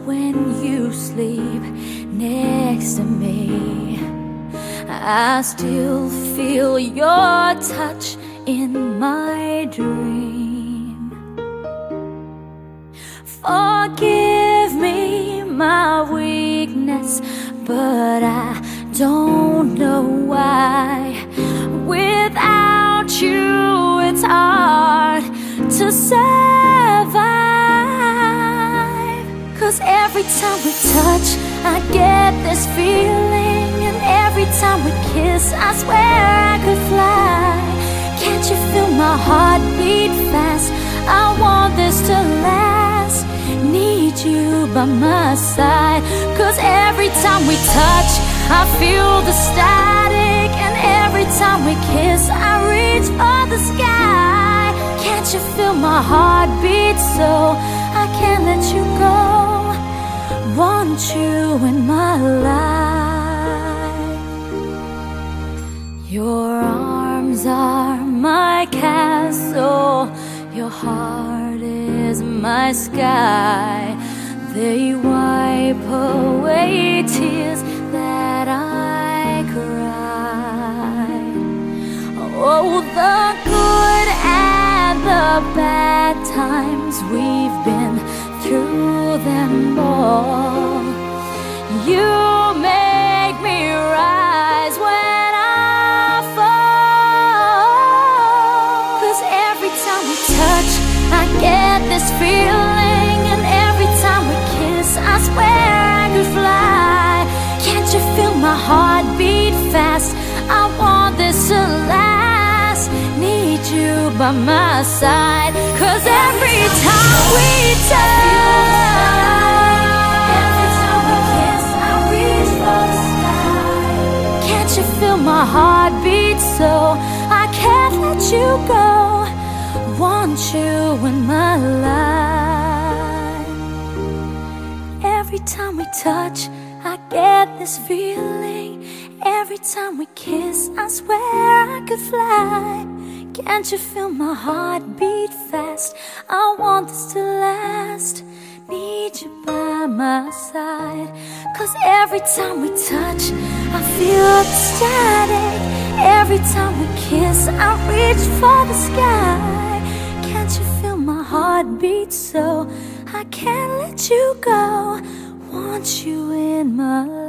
when you sleep next to me. I still feel your touch in my dream. Forgive me my weakness, but I don't know why. Without you, it's hard to survive. 'Cause every time we touch, I get this feeling, and every time we kiss, I swear I could fly. Can't you feel my heart beat fast? I want this to last. Need you by my side. 'Cause every time we touch, I feel the static, and every time we kiss, I reach for the sky. Can't you feel my heart beat so I can't let you go? Want you in my life. Your arms are my castle, your heart is my sky. They wipe away tears that I cry. Oh, the good and the bad times, we've been through them all. You make me rise when I fall. 'Cause every time we touch, I get this feeling, and every time we kiss, I swear I could fly. Can't you feel my heart beat fast? I want this to last. Need you by my side. 'Cause every time we touch, every time we kiss, I reach for the sky. Can't you feel my heart beat so I can't let you go? Want you in my life. Every time we touch, I get this feeling. Every time we kiss, I swear I could fly. Can't you feel my heart beat fast? I want this to last. Need you by my side. 'Cause every time we touch, I feel the static. Every time we kiss, I reach for the sky. Can't you feel my heart beat so I can't let you go? Want you in my life.